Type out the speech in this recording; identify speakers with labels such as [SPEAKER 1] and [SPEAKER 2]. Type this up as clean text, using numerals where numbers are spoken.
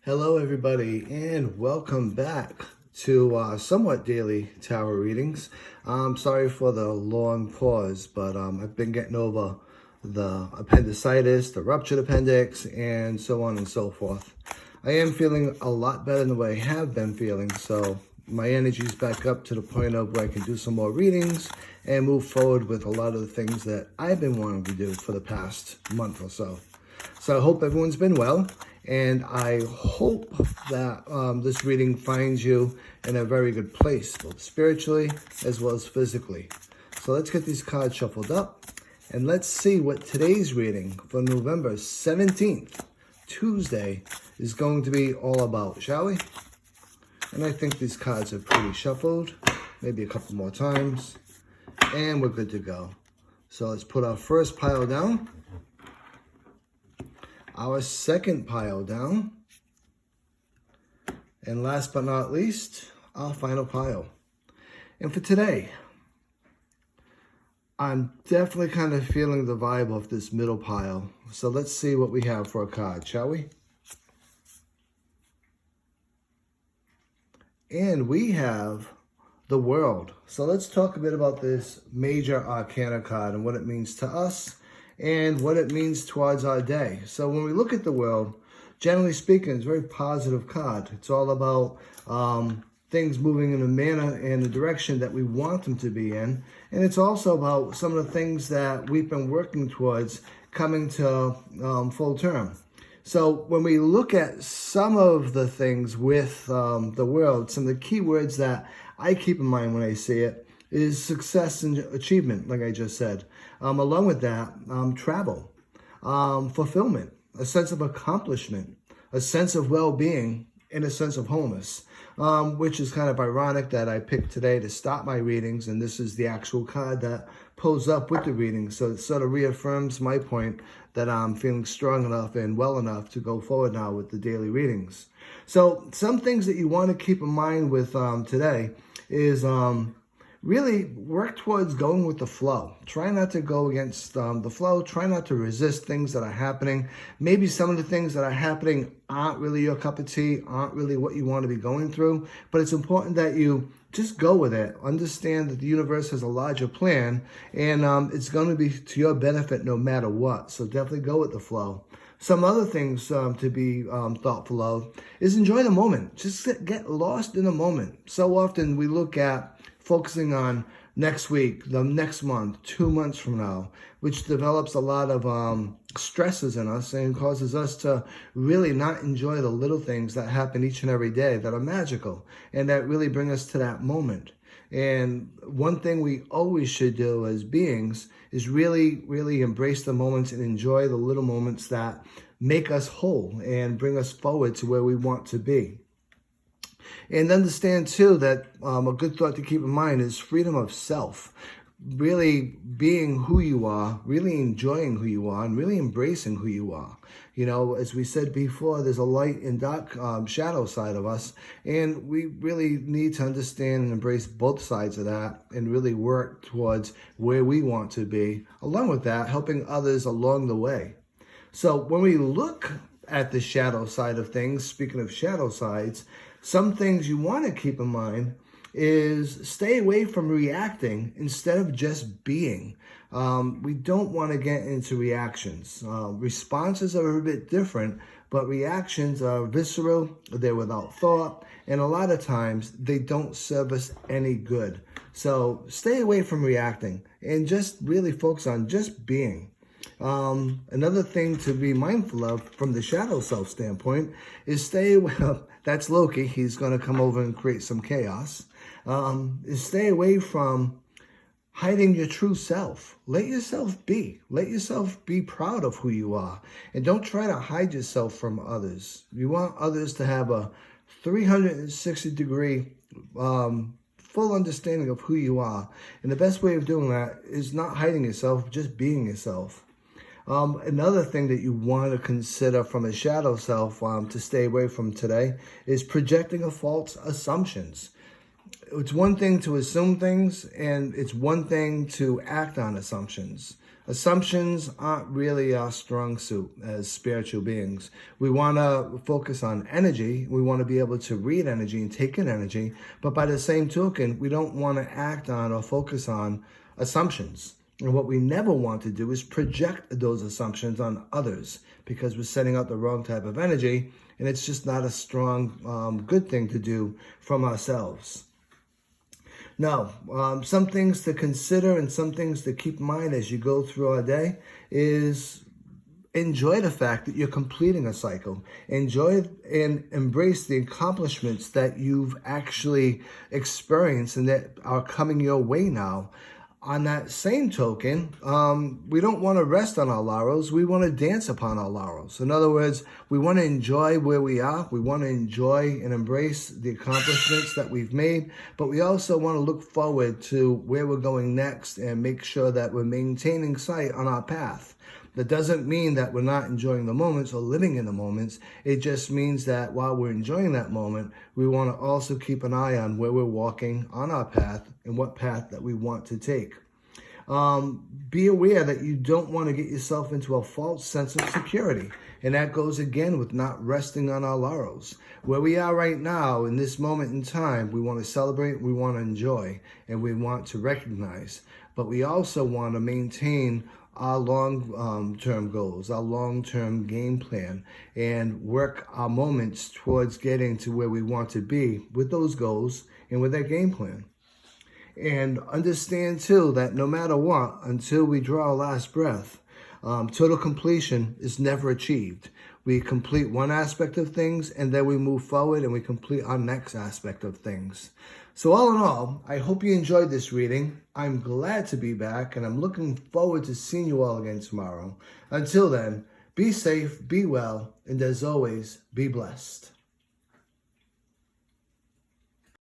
[SPEAKER 1] Hello, everybody, and welcome back to somewhat daily tarot readings. I'm sorry for the long pause, but I've been getting over the appendicitis, the ruptured appendix, and so on and so forth. I am feeling a lot better than the way I have been feeling, so my energy's back up to the point of where I can do some more readings and move forward with a lot of the things that I've been wanting to do for the past month or so. So I hope everyone's been well, and I hope that this reading finds you in a very good place, both spiritually as well as physically. So let's get these cards shuffled up, and let's see what today's reading for November 17th, Tuesday, is going to be all about, shall we? And I think these cards are pretty shuffled, maybe a couple more times, and we're good to go. So let's put our first pile down. Our second pile down, and last but not least, our final pile. And for today, I'm definitely kind of feeling the vibe of this middle pile. So let's see what we have for a card, shall we? And we have the World. So let's talk a bit about this major arcana card and what it means to us and what it means towards our day. So when we look at the World, generally speaking, it's a very positive card. It's all about things moving in a manner and the direction that we want them to be in. And it's also about some of the things that we've been working towards coming to full term. So when we look at some of the things with the World, some of the key words that I keep in mind when I see it is success and achievement, like I just said. Along with that, travel, fulfillment, a sense of accomplishment, a sense of well-being, and a sense of wholeness, which is kind of ironic that I picked today to start my readings, and this is the actual card that pulls up with the reading. So it sort of reaffirms my point that I'm feeling strong enough and well enough to go forward now with the daily readings. So some things that you want to keep in mind with today is really work towards going with the flow. Try not to go against the flow. Try not to resist things that are happening. Maybe some of the things that are happening aren't really your cup of tea, aren't really what you want to be going through. But it's important that you just go with it. Understand that the universe has a larger plan, and it's going to be to your benefit no matter what. So definitely go with the flow. Some other things to be thoughtful of is enjoy the moment. Just get lost in the moment. So often we look at focusing on next week, the next month, 2 months from now, which develops a lot of stresses in us and causes us to really not enjoy the little things that happen each and every day that are magical and that really bring us to that moment. And one thing we always should do as beings is really, really embrace the moments and enjoy the little moments that make us whole and bring us forward to where we want to be. And understand, too, that a good thought to keep in mind is freedom of self. Really being who you are, really enjoying who you are, and really embracing who you are. You know, as we said before, there's a light and dark shadow side of us, and we really need to understand and embrace both sides of that and really work towards where we want to be. Along with that, helping others along the way. So when we look at the shadow side of things, speaking of shadow sides, some things you want to keep in mind is stay away from reacting instead of just being. We don't want to get into reactions. Responses are a bit different, but reactions are visceral, they're without thought, and a lot of times they don't serve us any good. So stay away from reacting and just really focus on just being. Another thing to be mindful of from the shadow self standpoint is that's Loki. He's going to come over and create some chaos. Is stay away from hiding your true self. Let yourself be. Let yourself be proud of who you are. And don't try to hide yourself from others. You want others to have a 360-degree full understanding of who you are. And the best way of doing that is not hiding yourself, just being yourself. Another thing that you want to consider from a shadow self to stay away from today is projecting a false assumptions. It's one thing to assume things, and it's one thing to act on assumptions. Assumptions aren't really our strong suit as spiritual beings. We want to focus on energy. We want to be able to read energy and take in energy. But by the same token, we don't want to act on or focus on assumptions. And what we never want to do is project those assumptions on others, because we're sending out the wrong type of energy, and it's just not a strong, good thing to do from ourselves. Now, some things to consider and some things to keep in mind as you go through our day is enjoy the fact that you're completing a cycle. Enjoy and embrace the accomplishments that you've actually experienced and that are coming your way now. On that same token, we don't want to rest on our laurels. We want to dance upon our laurels. In other words, we want to enjoy where we are. We want to enjoy and embrace the accomplishments that we've made, but we also want to look forward to where we're going next and make sure that we're maintaining sight on our path. That doesn't mean that we're not enjoying the moments or living in the moments. It just means that while we're enjoying that moment, we want to also keep an eye on where we're walking on our path and what path that we want to take. Be aware that you don't want to get yourself into a false sense of security. And that goes again with not resting on our laurels. Where we are right now in this moment in time, we want to celebrate, we want to enjoy, and we want to recognize. But we also want to maintain our long-term goals, our long-term game plan, and work our moments towards getting to where we want to be with those goals and with that game plan. And understand, too, that no matter what, until we draw our last breath, total completion is never achieved. We complete one aspect of things, and then we move forward and we complete our next aspect of things. So all in all, I hope you enjoyed this reading. I'm glad to be back, and I'm looking forward to seeing you all again tomorrow. Until then, be safe, be well, and as always, be blessed.